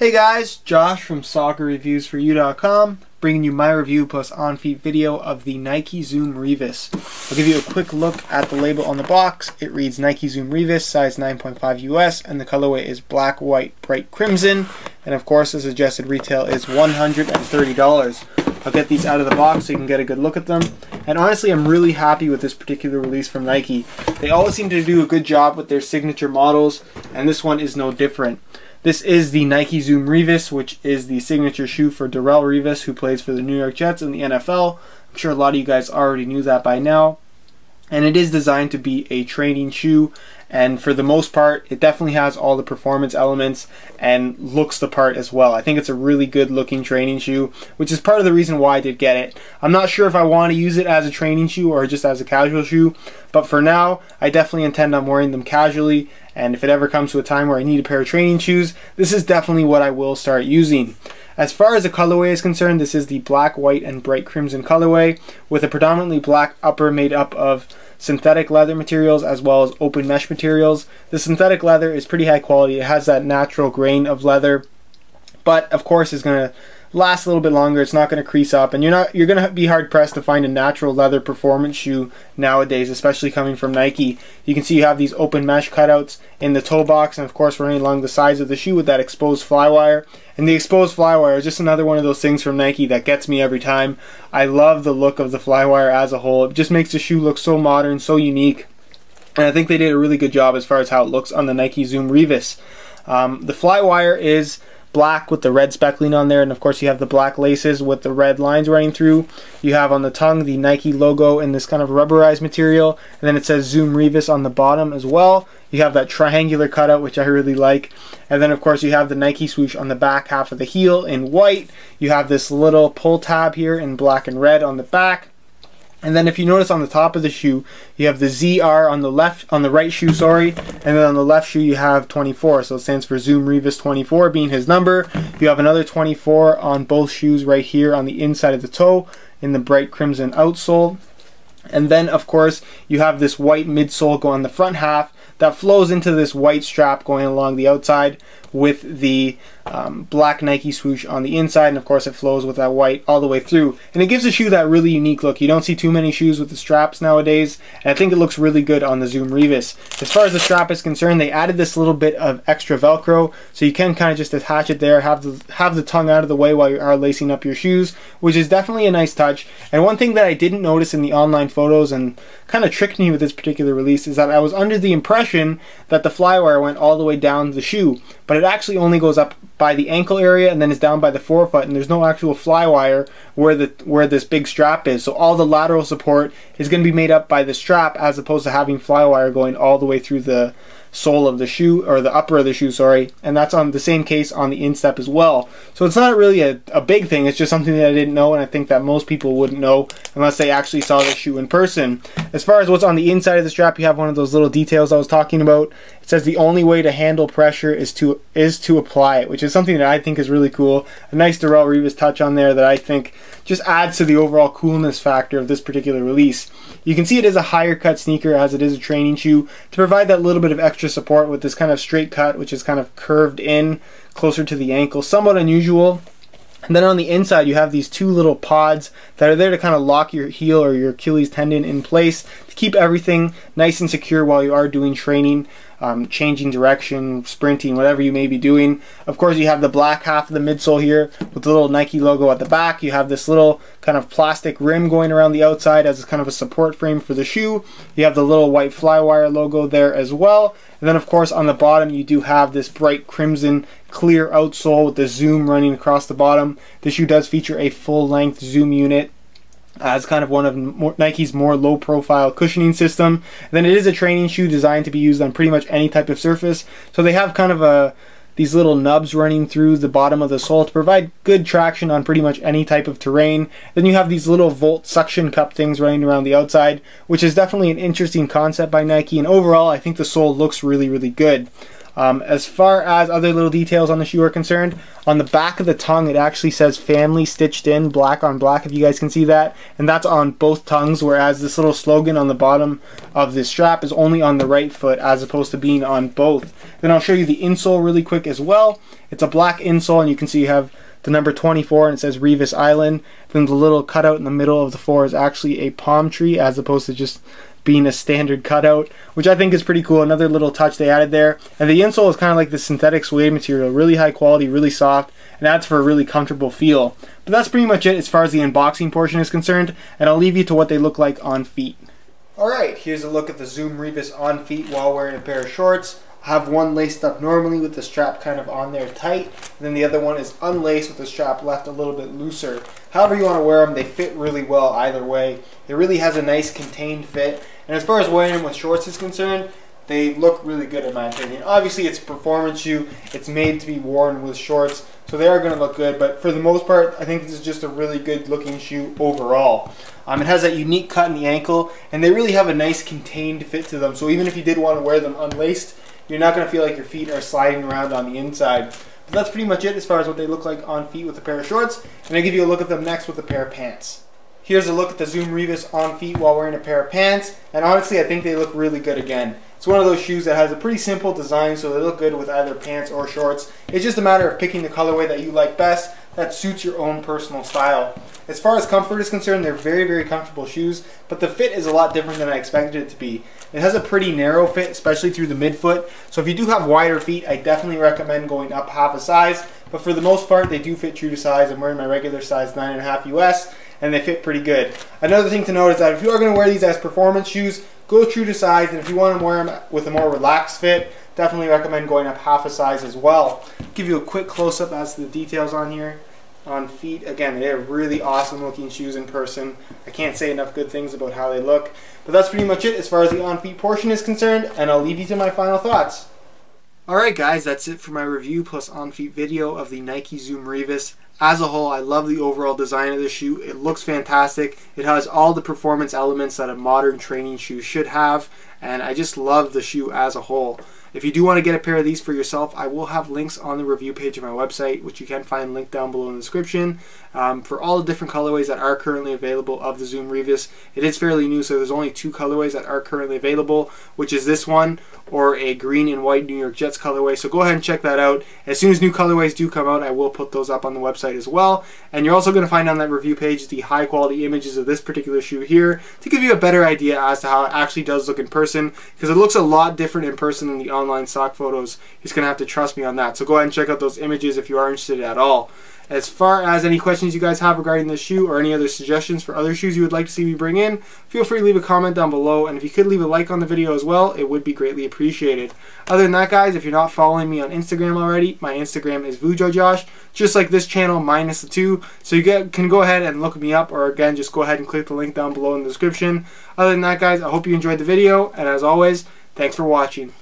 Hey guys, Josh from SoccerReviewsForYou.com, bringing you my review plus on-feet video of the Nike Zoom Revis. I'll give you a quick look at the label on the box. It reads Nike Zoom Revis, size 9.5 US, and the colorway is black, white, bright crimson. And of course, the suggested retail is $130. I'll get these out of the box so you can get a good look at them. And honestly, I'm really happy with this particular release from Nike. They always seem to do a good job with their signature models, and this one is no different. This is the Nike Zoom Revis, which is the signature shoe for Darrelle Revis, who plays for the New York Jets in the NFL. I'm sure a lot of you guys already knew that by now. And it is designed to be a training shoe, and for the most part, it definitely has all the performance elements and looks the part as well. I think it's a really good looking training shoe, which is part of the reason why I did get it. I'm not sure if I want to use it as a training shoe or just as a casual shoe, but for now, I definitely intend on wearing them casually, and if it ever comes to a time where I need a pair of training shoes, this is definitely what I will start using. As far as the colorway is concerned, this is the black, white, and bright crimson colorway with a predominantly black upper made up of synthetic leather materials as well as open mesh materials. The synthetic leather is pretty high quality. It has that natural grain of leather, but of course is going to last a little bit longer. It's not going to crease up, and you're going to be hard pressed to find a natural leather performance shoe nowadays, especially coming from Nike. You can see you have these open mesh cutouts in the toe box, and of course running along the sides of the shoe with that exposed flywire. And the exposed flywire is just another one of those things from Nike that gets me every time. I love the look of the flywire as a whole. It just makes the shoe look so modern, so unique, and I think they did a really good job as far as how it looks on the Nike Zoom Revis. The flywire is black with the red speckling on there, and of course you have the black laces with the red lines running through. You have on the tongue the Nike logo in this kind of rubberized material, and then it says Zoom Revis on the bottom as well. You have that triangular cutout, which I really like, and then of course you have the Nike swoosh on the back half of the heel in white. You have this little pull tab here in black and red on the back. And then if you notice on the top of the shoe, you have the ZR on the right shoe, and then on the left shoe you have 24, so it stands for Zoom Revis 24 being his number. You have another 24 on both shoes right here on the inside of the toe in the bright crimson outsole. And then of course you have this white midsole go on the front half that flows into this white strap going along the outside with the black Nike swoosh on the inside, and of course it flows with that white all the way through, and it gives the shoe that really unique look. You don't see too many shoes with the straps nowadays, and I think it looks really good on the Zoom Revis. As far as the strap is concerned, they added this little bit of extra Velcro, so you can kind of just attach it there, have the tongue out of the way while you are lacing up your shoes, which is definitely a nice touch. And one thing that I didn't notice in the online photos and kind of tricked me with this particular release is that I was under the impression that the flywire went all the way down the shoe, but it actually only goes up by the ankle area and then is down by the forefoot, and there's no actual flywire where this big strap is. So all the lateral support is going to be made up by the strap, as opposed to having flywire going all the way through the sole of the shoe, or the upper of the shoe, and that's on the same case on the instep as well. So it's not really a big thing, it's just something that I didn't know, and I think that most people wouldn't know unless they actually saw the shoe in person. As far as what's on the inside of the strap, you have one of those little details I was talking about. It says the only way to handle pressure is to apply it, which is something that I think is really cool. A nice Darrelle Revis touch on there that I think just adds to the overall coolness factor of this particular release. You can see it is a higher cut sneaker as it is a training shoe to provide that little bit of extra support with this kind of straight cut, which is kind of curved in closer to the ankle, somewhat unusual. And then on the inside you have these two little pods that are there to kind of lock your heel or your Achilles tendon in place to keep everything nice and secure while you are doing training, changing direction, sprinting, whatever you may be doing. Of course you have the black half of the midsole here with the little Nike logo at the back. You have this little kind of plastic rim going around the outside as kind of a support frame for the shoe. You have the little white flywire logo there as well. And then of course on the bottom you do have this bright crimson clear outsole with the zoom running across the bottom. The shoe does feature a full-length zoom unit as kind of one of Nike's more low-profile cushioning system. And then it is a training shoe designed to be used on pretty much any type of surface. So they have kind of these little nubs running through the bottom of the sole to provide good traction on pretty much any type of terrain. Then you have these little Volt suction cup things running around the outside, which is definitely an interesting concept by Nike, and overall I think the sole looks really, really good. As far as other little details on the shoe are concerned, on the back of the tongue it actually says family stitched in black on black, if you guys can see that, and that's on both tongues, whereas this little slogan on the bottom of this strap is only on the right foot as opposed to being on both. Then I'll show you the insole really quick as well. It's a black insole, and you can see you have the number 24 and it says Revis Island. Then the little cutout in the middle of the 4 is actually a palm tree as opposed to just being a standard cutout, which I think is pretty cool. Another little touch they added there. And the insole is kind of like the synthetic suede material, really high quality, really soft, and adds for a really comfortable feel. But that's pretty much it as far as the unboxing portion is concerned, and I'll leave you to what they look like on feet. Alright, here's a look at the Zoom Revis on feet while wearing a pair of shorts. I have one laced up normally with the strap kind of on there tight, and then the other one is unlaced with the strap left a little bit looser. However you want to wear them, they fit really well either way. It really has a nice contained fit, and as far as wearing them with shorts is concerned, they look really good in my opinion. Obviously it's a performance shoe, it's made to be worn with shorts, so they are going to look good, but for the most part I think this is just a really good looking shoe overall. It has that unique cut in the ankle, and they really have a nice contained fit to them, so even if you did want to wear them unlaced, you're not going to feel like your feet are sliding around on the inside. But that's pretty much it as far as what they look like on feet with a pair of shorts, and I'll give you a look at them next with a pair of pants. Here's a look at the Zoom Revis on feet while wearing a pair of pants, and honestly I think they look really good again. It's one of those shoes that has a pretty simple design, so they look good with either pants or shorts. It's just a matter of picking the colorway that you like best that suits your own personal style. As far as comfort is concerned, they're very, very comfortable shoes, but the fit is a lot different than I expected it to be. It has a pretty narrow fit, especially through the midfoot, so if you do have wider feet, I definitely recommend going up half a size, but for the most part, they do fit true to size. I'm wearing my regular size 9.5 US, and they fit pretty good. Another thing to note is that if you are going to wear these as performance shoes, go true to size, and if you want to wear them with a more relaxed fit, definitely recommend going up half a size as well. Give you a quick close-up as to the details on here. On feet, again, they're really awesome looking shoes in person. I can't say enough good things about how they look, but that's pretty much it as far as the on feet portion is concerned, and I'll leave you to my final thoughts. Alright guys, that's it for my review plus on feet video of the Nike Zoom Revis. As a whole, I love the overall design of the shoe. It looks fantastic. It has all the performance elements that a modern training shoe should have, and I just love the shoe as a whole. If you do want to get a pair of these for yourself, I will have links on the review page of my website, which you can find linked down below in the description, for all the different colorways that are currently available of the Zoom Revis. It is fairly new, so there's only 2 colorways that are currently available, which is this one or a green and white New York Jets colorway. So go ahead and check that out. As soon as new colorways do come out, I will put those up on the website as well. And you're also going to find on that review page the high quality images of this particular shoe here to give you a better idea as to how it actually does look in person, because it looks a lot different in person than the online stock photos. You're just going to have to trust me on that. So go ahead and check out those images if you are interested at all. As far as any questions you guys have regarding this shoe or any other suggestions for other shoes you would like to see me bring in, feel free to leave a comment down below, and if you could leave a like on the video as well, it would be greatly appreciated. Other than that guys, if you're not following me on Instagram already, my Instagram is VujoJosh, just like this channel minus the 2, so you can go ahead and look me up, or again just go ahead and click the link down below in the description. Other than that guys, I hope you enjoyed the video, and as always, thanks for watching.